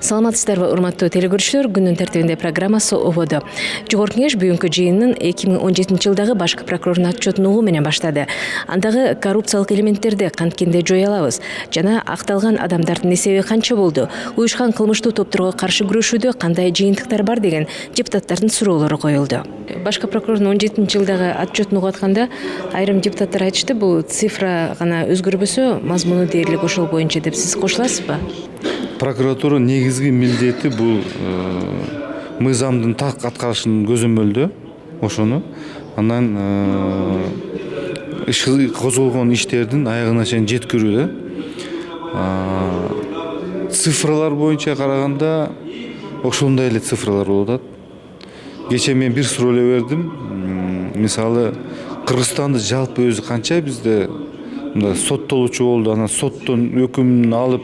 Саламатсыздарбы, урматтуу телекөрүүчүлөр, күндүн тартибинде программасы ободо. Жогорку кеңеш бүгүнкү жыйынын 2017 жылдагы башкы прокурордун отчетун угуу менен баштады. Андагы коррупциялык элементтерди канткенде жое алабыз жана акталган адамдардын эсеби канча болду, уюшкан кылмыштуу топторго каршы күрөшүүдө кандай жыйынтыктар бар деген депутаттардын суроолору коюлду. Башкы прокурордун 17 жылдагы отчетун угуп атканда айрым депутаттар айтышты, бул цифра гана өзгөрбөсө мазмуну дээрлик ошол боюнча деп сиз кошуласызбы? Прокуратура негизги милдети бул мыйзамдын так аткарышын көзөмөлдөө, ошону анан козголгон иштердин аягына чейин жеткирүү да. Цифралар боюнча караганда ошондой эле цифралар болуп атат. Кечээ мен бир суроо эле бердим. Мисалы Кыргызстанды жалпы өзү канча бизде мындай соттолуучу болду, анан соттон өкүмүн алып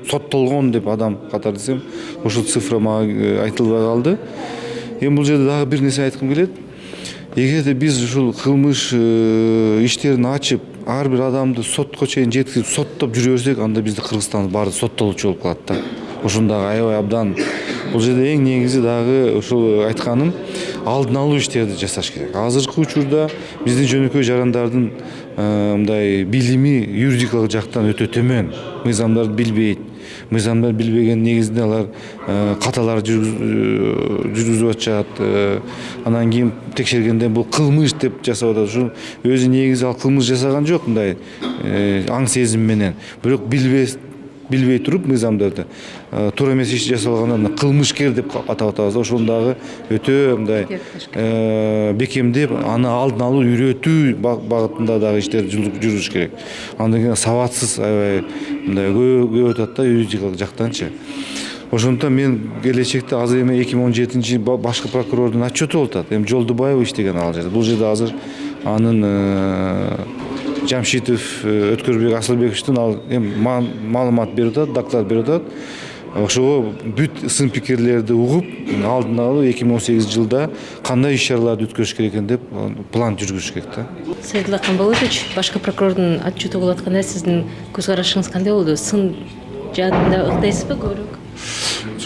соттолгон деп адам катары десем, ошол цифра мага айтылбай калды. Эми бул жерде дагы бир нерсе айткым келет. Эгерде биз ушул кылмыш иштерин ачып, ар бир адамды сотко чейин жеткирип соттоп жүрө берсек, анда бизде Кыргызстан баары соттолуучу болуп калат да. Ошондагы аябай абдан. Бул жерде эң негизи дагы ошол айтканым, алдын алуу иштерди жасаш керек. Азыркы учурда биздин жөнөкөй жарандардын мындай билими юридикалык жактан өтө төмөн. Мыйзамдарды билбейт. Мыйзамдар билбеген негизинде алар каталар жүргүзүп атышат. Анан кийин текшергенде бул кылмыш деп жасап атат. Ушу өзү негизи ал кылмыш жасаган жок, мындай аң сезим менен. Бирок билбей туруп мыйзамдарды туура эмес иш жасалгандан кылмышкер деп атап атабыз. Ошондагы өтө мындай бекемдеп, аны алдын алуу, үйрөтүү багытында дагы иштер жүрүш керек. Андан кийин сабатсыз аябай мындай көп атат да юридикалык жактанчы. Ошондуктан мен келечекте азыр эми 2017 башкы прокурордун отчету болуп атат. Эми Жолдубаева иштеген ал жерде. Бул жерде азыр анын Жамшитов, Өткөрбек Асылбековичтин ал эми маалымат берип атат, доклад берип атат. Ошого бүт сын пикирлерди угуп, алдын алуу 2018 жылда кандай иш-чараларды өткөрүш керек экен деп план жүргүзүш керек да. Сайдулла Камбалович, башкы прокурордун отчету болуп атканда сиздин көз карашыңыз кандай болду? Сын жаатында ыктайсызбы көбүрөөк?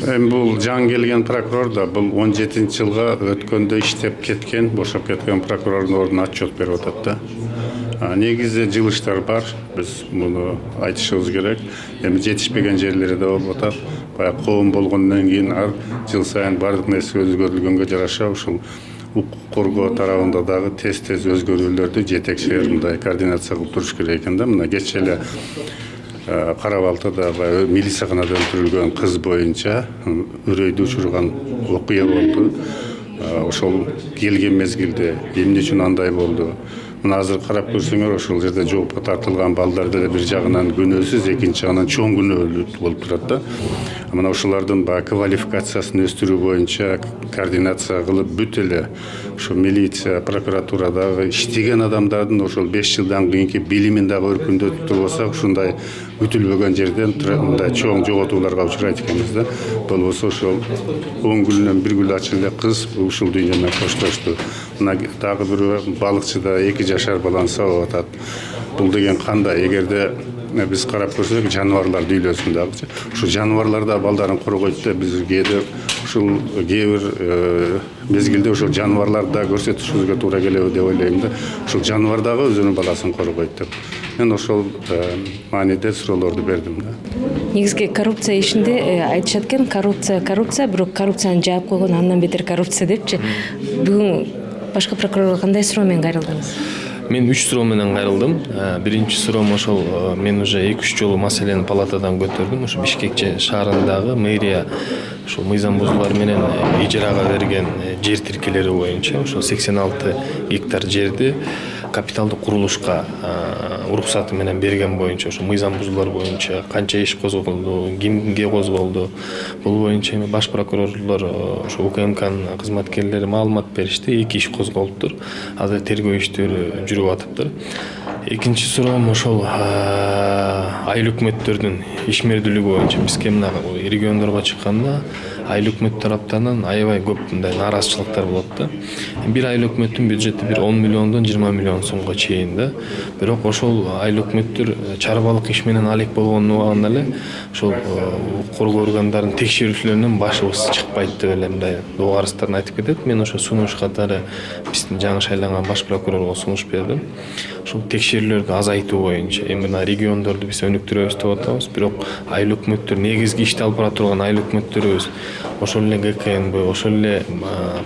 Эми бул жаңы келген прокурор да бул 17 жылга өткөндө иштеп кеткен, бошоп кеткен прокурордун ордуна отчет берип атат да. Негизи жылыштар бар, биз муну айтышыбыз керек. Эми жетишпеген жерлери да болуп атат. Баягы коом болгондон кийин жыл сайын бардык нерсе өзгөрүлгөнгө жараша ушул укук коргоо тарабында дагы тез өзгөрүүлөрдү жетекчилер мындай координация кылып туруш керек экен да. Мына кечээ эле Кара Балтада милицияда өлтүрүлгөн кыз боюнча үрөйдү учурган окуя болду. Ошол келген мезгилде эмне үчүн андай болду? Мына азыр карап көрсөңөр, ошол жерде жоопко тартылган балдар деле бир жагынан күнөөсүз, экинчи жагынан чоң күнөөлүү болуп турат да. Мына ошолордун квалификациясын өстүрүү боюнча координация кылып бүт эле ошо милиция, прокуратурадагы иштеген адамдардын ошол 5 жылдан кийинки билимин дагы өркүндөтүп турбасак, ушундай күтүлбөгөн жерден мындай чоң жоготууларга учурайт экенбиз да. Болбосо ошол 10 күнүнөн 1 күн ачып эле кыз ушул дүйнөдөн коштошту. Мына дагы бир балыкчыда 2 жашар баланы сабап атат. Бул деген кандай? Эгерде биз карап көрсөк, жаныбарлар дүйнөсүн дагы. Ушу жаныбарлар да балдарын коргойт да, биз кээде ушул кээ бир мезгилде ушул жаныбарларды да көрсөтүшүбүзгө туура келеби деп ойлойм да. Ушул жаныбар дагы өзүнүн баласын коргойт деп. Мен ошол мааниде суроолорду бердим да. Негизги коррупция ишинде айтышат экен, коррупция, бирок коррупцияны жаап койгон андан бетер коррупция депчи. Бүгүн башкы прокурорго кандай суроо менен кайрылдыңыз? Мен 3 суроо менен кайрылдым. Биринчи суроом ошол мен уже 2-3 жолу маселени палатадан көтөрдүм. Ошо Бишкек шаарындагы мэрия ошол мыйзам бузуулар менен ижарага берген жер тиркелери боюнча ошол 86 гектар жерди капиталдык курулушка уруксаты менен берген боюнча ошо мыйзам бузуулар боюнча канча иш козголду, кимге козголду, бул боюнча эми баш прокурорлор ошо УКМКнын кызматкерлери маалымат беришти. 2 иш козголуптур. Азыр тергөө иштери жүрүп атыптыр. Экинчи суроом ошол айыл өкмөттөрдүн ишмердүүлүгү боюнча бизге мына региондорго чыкканда айыл өкмөт тараптарынан аябай көп мындай нааразычылыктар болот да. Бир айыл өкмөттүн бюджети бир 10 миллиондон 20 миллион сомго чейин да. Бирок ошол айыл өкмөттөр чарбалык иш менен алек болгонун убагында эле ошол коргоо органдарынын текшерүүлөрүнөн башыбыз чыкпайт деп эле мындай доо арыздарын айтып кетет. Мен ошо сунуш катары биздин жаңы шайланган баш прокурорго сунуш бердим. Ошол текшерүүлөрдү азайтуу боюнча эми мына региондорду биз өнүктүрөбүз деп атабыз. Бирок айыл өкмөттөр негизги ишти алып бара турган айыл өкмөттөрүбүз ошол эле ГКНБ, ошол эле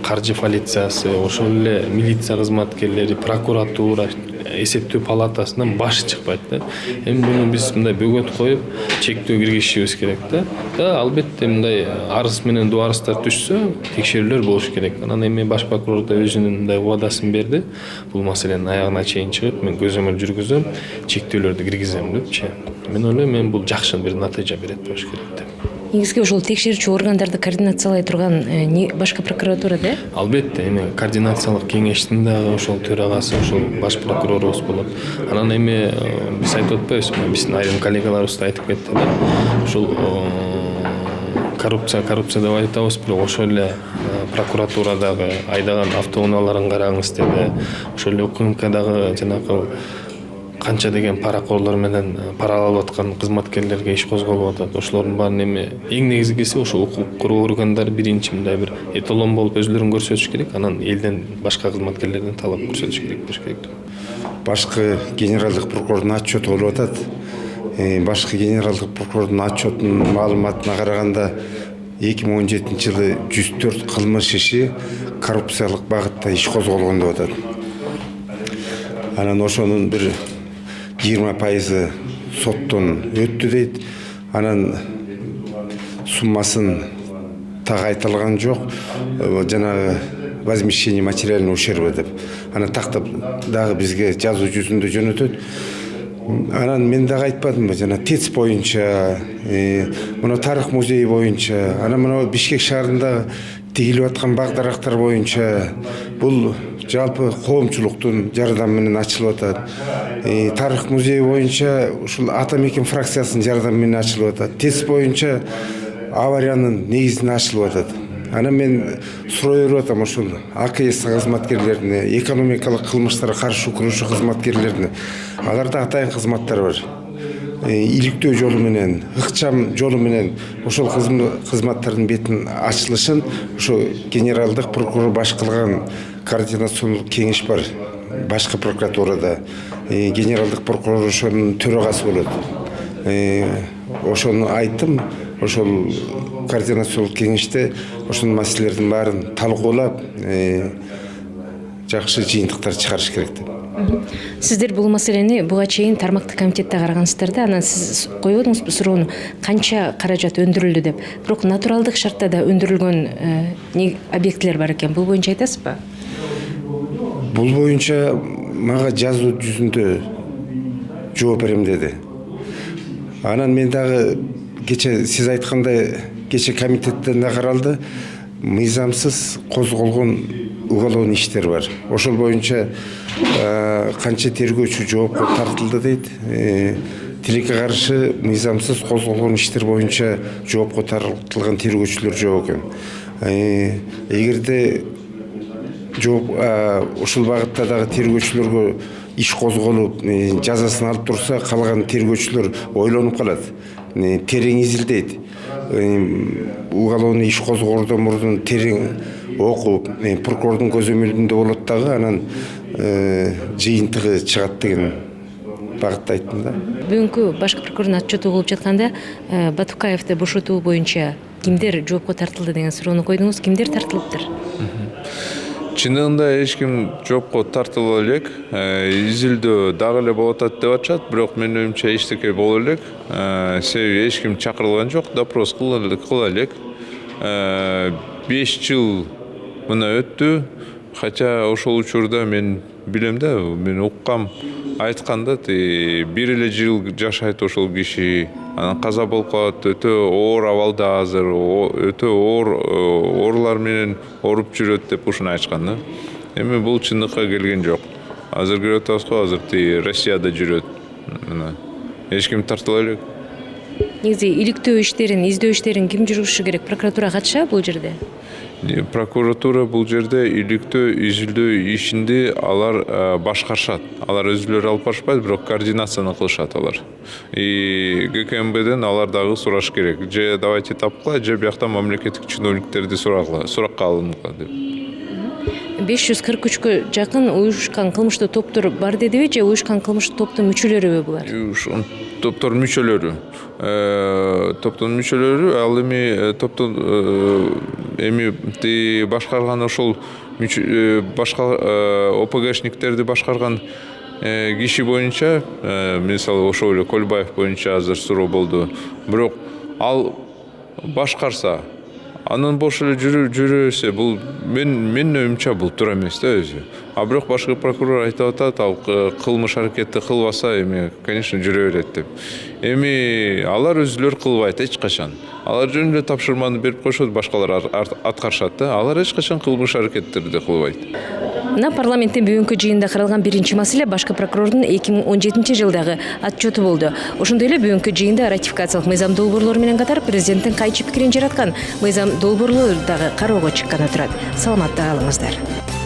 каржы полициясы, ошол эле милиция кызматкерлери, прокуратура, эсептөө палатасынан башы чыкпайт да. Эми буну биз мындай бөгөт коюп чектөө киргизишибиз керек да. Да, албетте мындай арыз менен доо арыздар түшсө, текшерүүлөр болуш керек. Анан эми баш прокурор да өзүнүн мындай убадасын берди. Бул маселенин аягына чейин чыгып, мен көзөмөл жүргүзөм, чектөөлөрдү киргизем депчи. Мен ойлойм, бул жакшы бир натыйжа берет болуш керек деп. Негизги ошол текшерүүчү органдарды координациялай турган башкы прокуратура да? Албетте, эми координациялык кеңештин дагы ошол төрагасы ошол баш прокурорубуз болот. Анан эми биз айтып атпайбызбы, биздин айрым коллегаларыбыз да айтып кетти да. Ошол коррупция деп айтабыз, бирок ошол эле прокуратурадагы айдаган автоунааларын караңыз деди. Ошол эле УКМКдагы жанагы канча деген паракорлор менен пара алып аткан кызматкерлерге иш козголуп атат. Ошолордун баарын эми эң негизгиси ошо укук коргоо органдары биринчи мындай бир эталон болуп өзүлөрүн көрсөтүш керек, анан элден башка кызматкерлерден талап көрсөтүш керек болуш керек. Башкы генералдык прокурордун отчету болуп атат. Башкы генералдык прокурордун отчетунун маалыматына караганда 2017 жылы 104 кылмыш иши коррупциялык багытта иш козголгон деп атат. Анан ошонун бир 20% соттон өттү дейт. Анан суммасын так айтылган жок. Жанагы возмещение материального ущерба деп. Анан тактап дагы бизге жазуу жүзүндө жөнөтөт. Анан мен дагы айтпадымбы, жана ТЭЦ боюнча, мына тарых музейи боюнча, анан мына Бишкек шаарында тигилип аткан багдарактар боюнча бул жалпы коомчулуктун жардамы менен ачылып атат. Тарых музейи боюнча ушул Атамекен фракциясынын жардамы менен ачылып атат. ТЭЦ боюнча авариянын негизинен ачылып атат. Анан мен суроо берип атам ушул АКС кызматкерлерине, экономикалык кылмыштарга каршы күрөшүү кызматкерлерине. Аларда атайын кызматтар бар. Иликтөө жолу менен, ыкчам жолу менен ошол кызматтардын бетин ачылышын ошо генералдык прокурор башкарган координациондук кеңеш бар. Башкы прокуратурада генералдык прокурор ошонун төрагасы болот. Ошону айттым, ошол координациондук кеңеште ошол маселелердин баарын талкуулап, жакшы жыйынтыктар чыгарыш керек деп. Сиздер бул маселени буга чейин тармактык комитетте карагансыздар да, анан сиз коюп атыңызбы суроону канча каражат өндүрүлдү деп. Бирок натуралдык шартта да өндүрүлгөн объектилер бар экен. Бул боюнча айтасызбы? Бул боюнча мага жазуу жүзүндө жооп берем деди. Анан мен дагы кече сиз айткандай кече комитеттен да каралды. Мыйзамсыз козголгон уголовный иштер бар. Ошол боюнча канча тергөөчү жоопко тартылды дейт. Тилекке каршы мыйзамсыз козголгон иштер боюнча жоопко тартылган тергөөчүлөр жок экен. Эгерде жооп ушул багытта дагы тергөөчүлөргө иш козголуп, жазасын алып турса, калган тергөөчүлөр ойлонуп калат. Терең изилдейт. Уголовный иш козгоордон мурдун терең окуп, прокурордун көзөмөлүндө болот дагы, анан жыйынтыгы чыгат деген багытта айттым да. Бүгүнкү башкы прокурордун отчету болуп жатканда Батукаевди бошотуу боюнча кимдер жоопко тартылды деген суроону койдуңуз. Кимдер тартылыптыр? Чындыгында эч ким жоопко тартылбай элек. Изилдөө дагы эле болуп атат деп атышат, бирок менин оюмча эчтеке боло элек. Себеби эч ким чакырылган жок, допрос кыла элек. 5 жыл мына өттү. Хотя ошол учурда мен билем да, мен уккам, айтканда 1 эле жыл жашайт ошол киши. Анан каза болуп калат, өтө оор абалда азыр, өтө оорлар менен ооруп жүрөт деп ушуну айтышкан да. Эми бул чындыкка келген жок. Азыр көрүп атабызбы, азыр Россияда жүрөт. Мына эч ким тартыла элек. негизи иликтөө иштерин, издөө иштерин ким жүргүзүшү керек? Прокуратура катышабы бул жерде? Прокуратура бул жерде иликтөө изилдөө ишинди алар башкарышат. Алар өзүлөрү алып барышпайт, бирок координацияны кылышат алар. ГКМБден алар дагы сураш керек. Же давайте тапкыла, же биякта мамлекеттик чиновниктерди суракка алынгыла деп. 543-кө жакын уюшкан кылмыштуу топтор бар дедиби, же уюшкан кылмыштуу топтун мүчөлөрүбү булар? Топтун мүчөлөрү. Топтун мүчөлөрү, ал эми топтун эми башкарган ошол башка ОПГшниктерди башкарган киши боюнча, мисалы ошол эле Көлбаев боюнча азыр суроо болду. Бирок ал башкарса, анын бош эле жүрөсө, бул менин оюмча бул туура эмес да өзү. А бирок башкы прокурор айтып атат, ал кылмыш аракетти кылбаса, эми конечно жүрө берет деп. Эми алар өзүлөр кылбайт эч качан. Алар жөн эле тапшырманы берип коюшат, башкалар аткарышат да. Алар эч качан кылмыш аракеттерди кылбайт. Мына парламенттин бүгүнкү жыйынында каралган биринчи маселе башкы прокурордун 2017 жылдагы отчету болду. Ошондой эле бүгүнкү жыйында ратификациялык мыйзам долбоорлору менен катар президенттин кайчы пикирин жараткан мыйзам долбоорлору дагы кароого чыкканы турат. Саламатта калыңыздар.